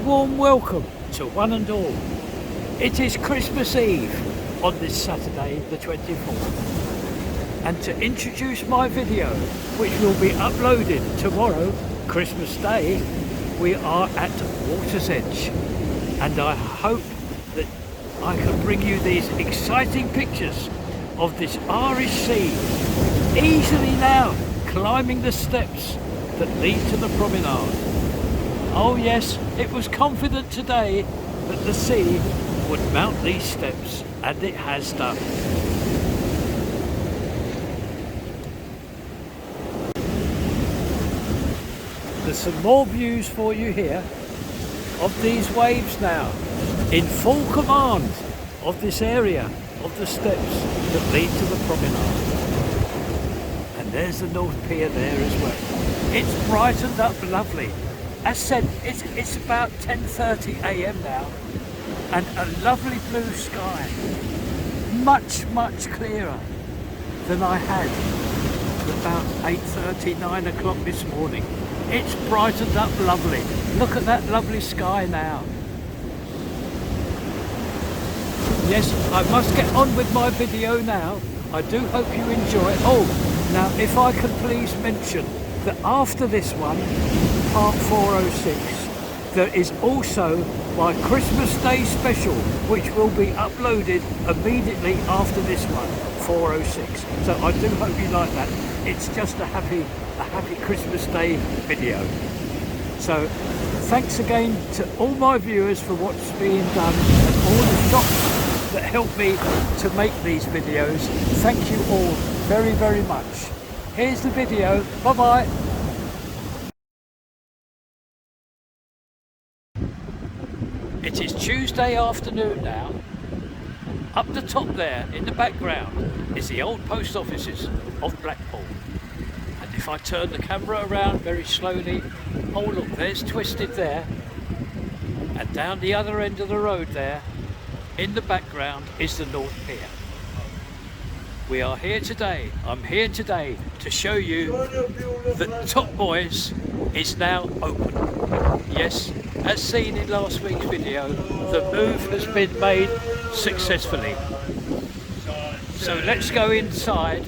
warm welcome to one and all. It is Christmas Eve on this Saturday the 24th, and to introduce my video, which will be uploaded tomorrow, Christmas Day, we are at Water's Edge, and I hope that I can bring you these exciting pictures of this Irish sea, easily now climbing the steps that lead to the promenade. Oh yes, it was confident today that the sea would mount these steps, and it has done. There's some more views for you here of these waves now, in full command of this area of the steps that lead to the promenade. And there's the North Pier there as well. It's brightened up lovely. As said, it's about 10:30 a.m. now, and a lovely blue sky, much clearer than I had about 8:30, 9 o'clock this morning. It's brightened up lovely. Look at that lovely sky now. Yes, I must get on with my video now. I do hope you enjoy it. Oh, now if I could please mention that after this one, part 406, there is also my Christmas Day special, which will be uploaded immediately after this one, 406. So I do hope you like that. It's just a happy Christmas Day video. So thanks again to all my viewers for what's being done and all the shops that help me to make these videos. Thank you all very much. Here's the video. Bye bye. It is Tuesday afternoon now. Up the top there in the background is the old post offices of Blackpool. And if I turn the camera around very slowly, oh look, there's Twisted there. And down the other end of the road there, in the background, is the North Pier. We are here today, I'm here today to show you that Top Boys is now open. Yes, as seen in last week's video, the move has been made successfully. So let's go inside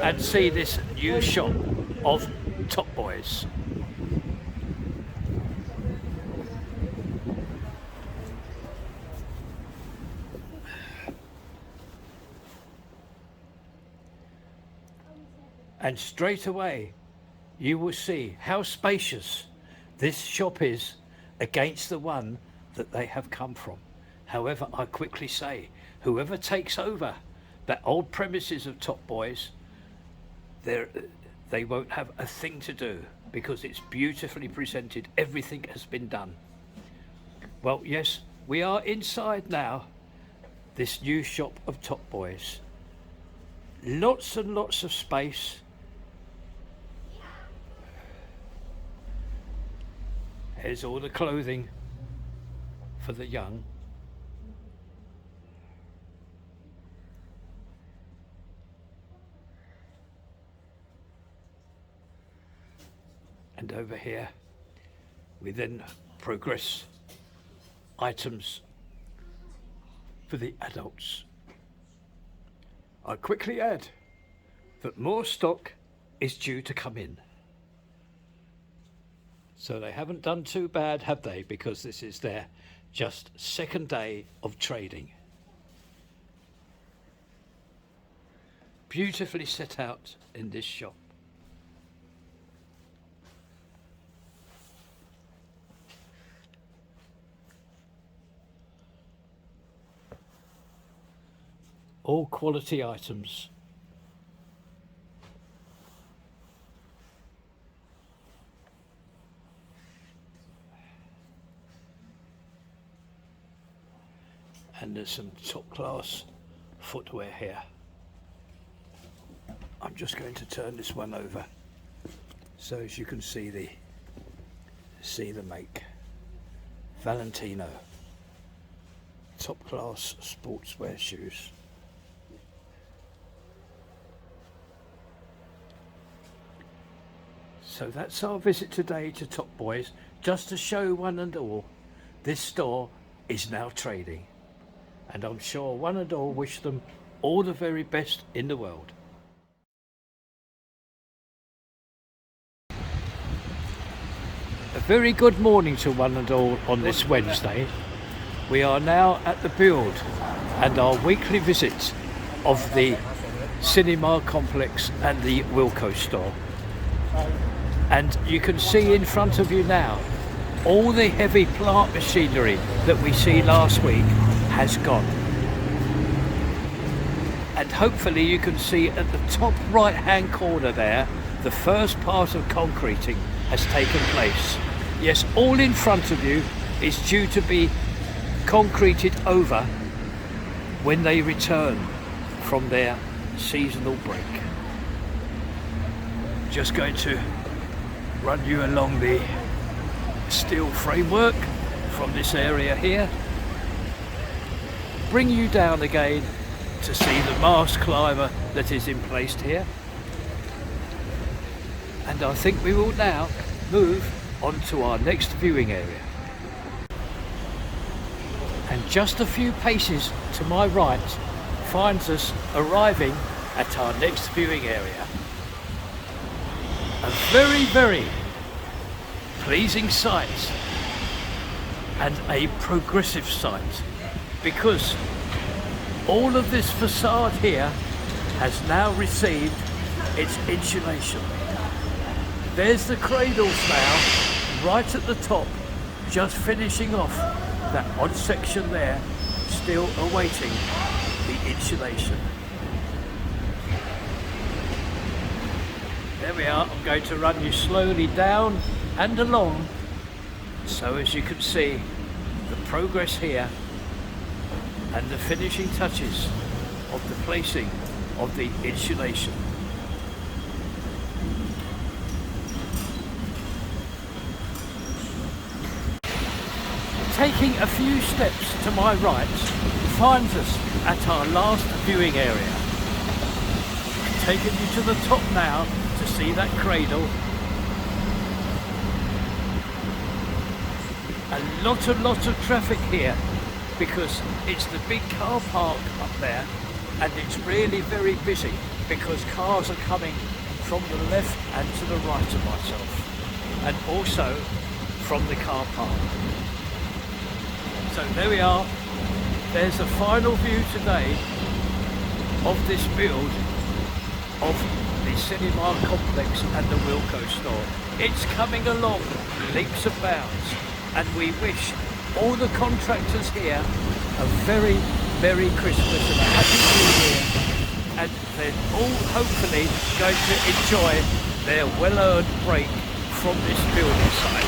and see this new shop of Top Boys. And straight away you will see how spacious this shop is against the one that they have come from. However, I quickly say, whoever takes over that old premises of Top Boys, they won't have a thing to do, because it's beautifully presented. Everything has been done. Well, yes, we are inside now, this new shop of Top Boys. Lots and lots of space. Here's all the clothing for the young. And over here, we then progress items for the adults. I quickly add that more stock is due to come in. So they haven't done too bad, have they? Because this is their just second day of trading. Beautifully set out in this shop. All quality items. And there's some top class footwear here. I'm just going to turn this one over so as you can see the make. Valentino, top class sportswear shoes. So that's our visit today to Top Boys, just to show one and all this store is now trading, and I'm sure one and all wish them all the very best in the world. A very good morning to one and all on this Wednesday. We are now at the build and our weekly visit of the cinema complex and the Wilko store. And you can see in front of you now all the heavy plant machinery that we see last week has gone. And hopefully you can see at the top right hand corner there, the first part of concreting has taken place. Yes, all in front of you is due to be concreted over when they return from their seasonal break. Just going to run you along the steel framework from this area here, bring you down again to see the mast climber that is emplaced here, and I think we will now move on to our next viewing area. And just a few paces to my right finds us arriving at our next viewing area. A very, very pleasing sight and a progressive sight, because all of this facade here has now received its insulation. There's the cradles now, right at the top, just finishing off that odd section there, still awaiting the insulation. There we are. I'm going to run you slowly down and along, so as you can see the progress here and the finishing touches of the placing of the insulation. Taking a few steps to my right finds us at our last viewing area. Taking you to the top now to see that cradle. A lot of traffic here, because it's the big car park up there, and it's really very busy because cars are coming from the left and to the right of myself, and also from the car park. So there we are. There's the final view today of this build of the cinema complex and the Wilko store. It's coming along leaps and bounds, and we wish all the contractors here a very Merry Christmas and a Happy New Year, and they're all hopefully going to enjoy their well-earned break from this building site.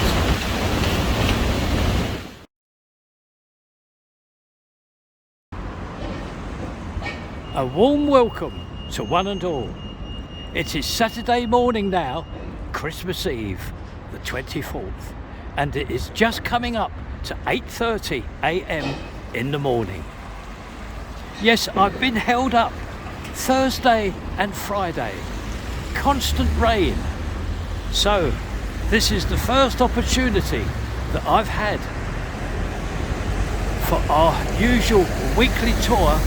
A warm welcome to one and all. It is Saturday morning now, Christmas Eve, the 24th, and it is just coming up to 8:30 a.m. in the morning. Yes, I've been held up Thursday and Friday, constant rain. So this is the first opportunity that I've had for our usual weekly tour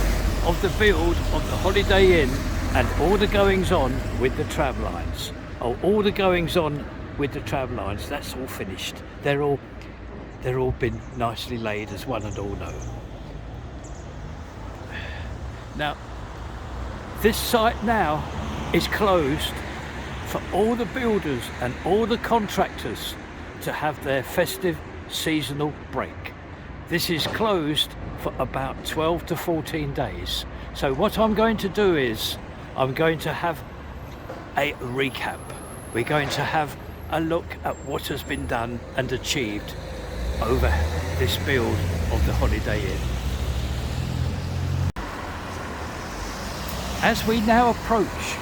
of the build of the Holiday Inn and all the goings on with the tram lines. Oh, all the goings on with the tram lines, that's all finished. They're all been nicely laid, as one and all know. Now, this site now is closed for all the builders and all the contractors to have their festive seasonal break. This is closed for about 12 to 14 days. So what I'm going to do is I'm going to have a recap. We're going to have a look at what has been done and achieved over this build of the Holiday Inn. As we now approach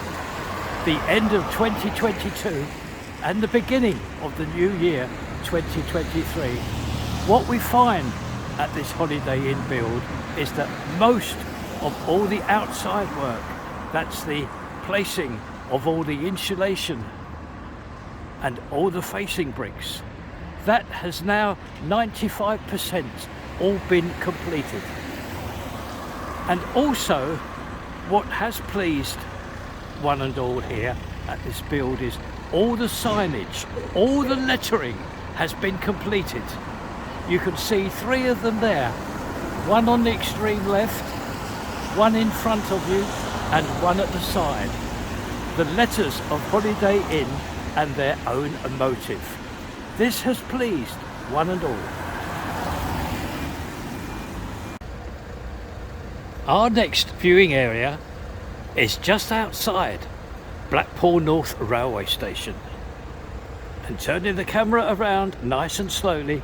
the end of 2022 and the beginning of the new year 2023, what we find at this Holiday Inn build is that most of all the outside work, that's the placing of all the insulation and all the facing bricks, that has now 95% all been completed. And also, what has pleased one and all here at this build is all the signage, all the lettering has been completed. You can see 3 of them there, one on the extreme left, one in front of you and one at the side. The letters of Holiday Inn and their own motive. This has pleased one and all. Our next viewing area is just outside Blackpool North Railway Station. And turning the camera around nice and slowly,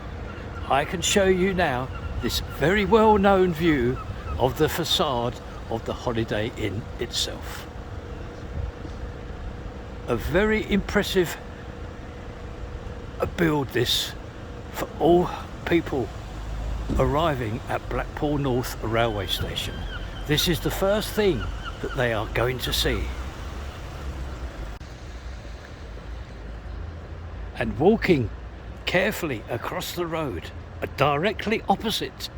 I can show you now this very well known view of the facade of the Holiday Inn itself. A very impressive build this for all people arriving at Blackpool North Railway Station. This is the first thing that they are going to see. And walking carefully across the road, directly opposite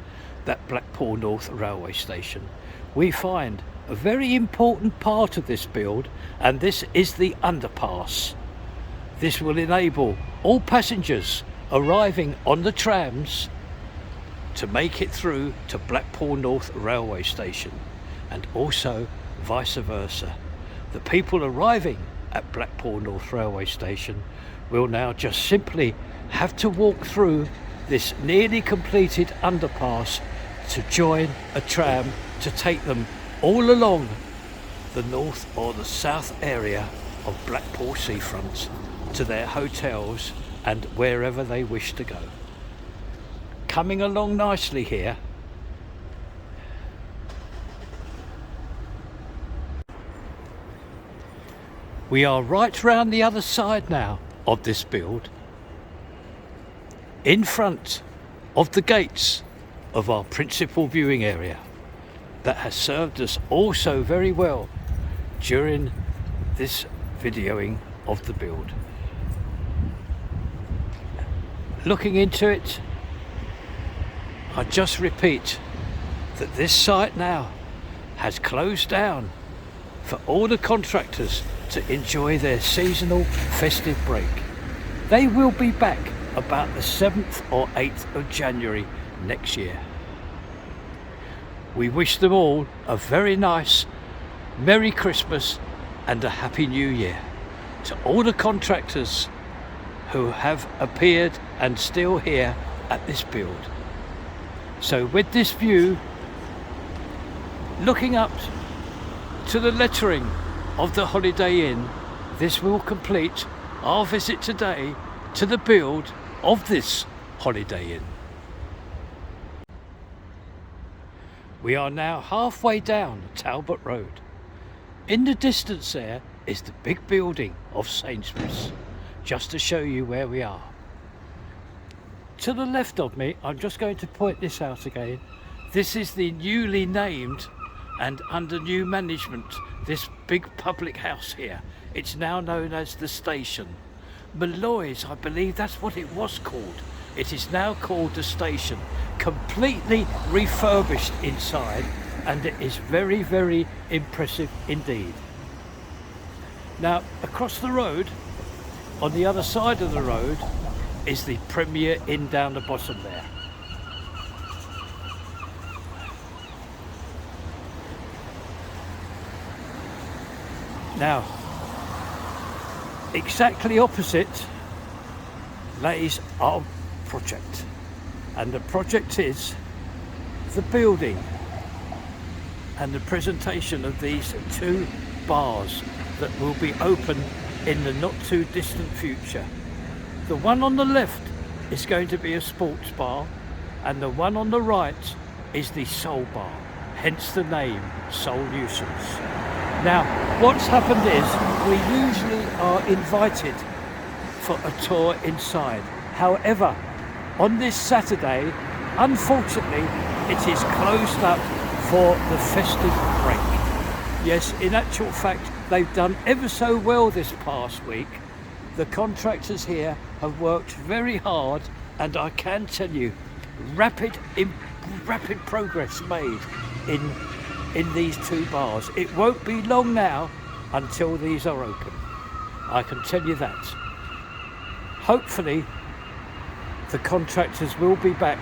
that Blackpool North Railway Station, we find a very important part of this build, and this is the underpass. This will enable all passengers arriving on the trams to make it through to Blackpool North Railway Station, and also vice versa. The people arriving at Blackpool North Railway Station will now just simply have to walk through this nearly completed underpass to join a tram to take them all along the north or the south area of Blackpool seafront to their hotels and wherever they wish to go. Coming along nicely here. We are right round the other side now of this build, in front of the gates of our principal viewing area that has served us also very well during this videoing of the build. Looking into it, I just repeat that this site now has closed down for all the contractors to enjoy their seasonal festive break. They will be back about the 7th or 8th of January next year. We wish them all a very nice Merry Christmas and a Happy New Year to all the contractors who have appeared and still here at this build. So with this view, looking up to the lettering of the Holiday Inn, this will complete our visit today to the build of this Holiday Inn. We are now halfway down Talbot Road. In the distance there is the big building of Sainsbury's, just to show you where we are. To the left of me, I'm just going to point this out again. This is the newly named and under new management, this big public house here. It's now known as the station. Malloy's, I believe that's what it was called. It is now called the station, completely refurbished inside, and it is very, very impressive indeed. Now, across the road, on the other side of the road, is the Premier Inn down the bottom there. Now, exactly opposite lays our project, and the project is the building and the presentation of these 2 bars that will be open in the not too distant future. The one on the left is going to be a sports bar, and the one on the right is the Soul Bar, hence the name Solutions. Now, what's happened is we usually are invited for a tour inside. However, on this Saturday, unfortunately, it is closed up for the festive break. Yes, in actual fact, they've done ever so well this past week the contractors here have worked very hard, and I can tell you, rapid progress made in these two bars. It won't be long now until these are open. I can tell you that. Hopefully the contractors will be back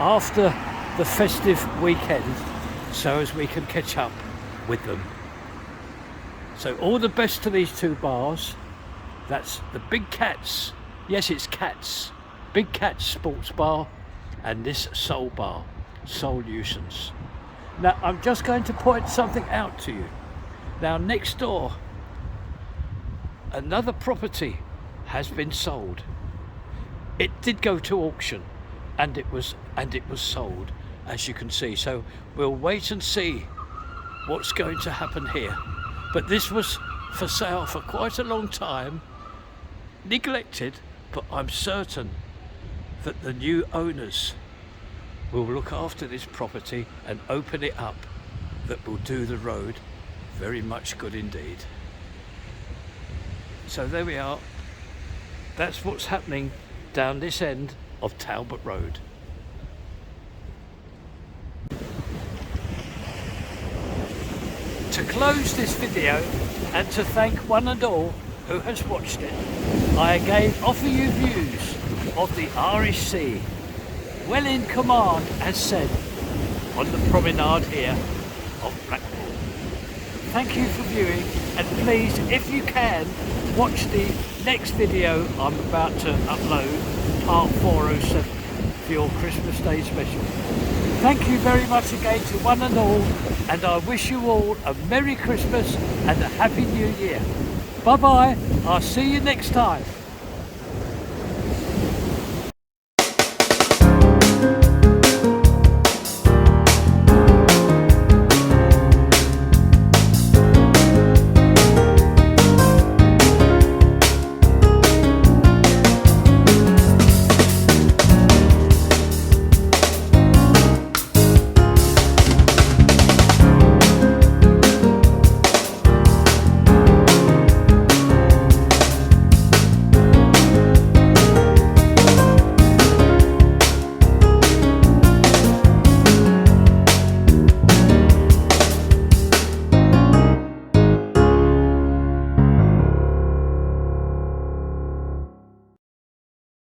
after the festive weekend so as we can catch up with them. So all the best to these two bars. That's the Big Cats, yes it's Cats, Big Cats Sports Bar, and this Soul Bar, Soul Nuisance. Now I'm just going to point something out to you. Now next door, another property has been sold. It did go to auction, and it was sold, as you can see. So we'll wait and see what's going to happen here. But this was for sale for quite a long time, neglected, but I'm certain that the new owners will look after this property and open it up, that will do the road very much good indeed. So there we are. That's what's happening down this end of Talbot Road. To close this video and to thank one and all who has watched it, I again offer you views of the Irish Sea, well in command as said, on the promenade here of Blackpool. Thank you for viewing, and please, if you can, watch the next video I'm about to upload, part 407, for your Christmas Day special. Thank you very much again to one and all, and I wish you all a Merry Christmas and a Happy New Year. Bye bye, I'll see you next time.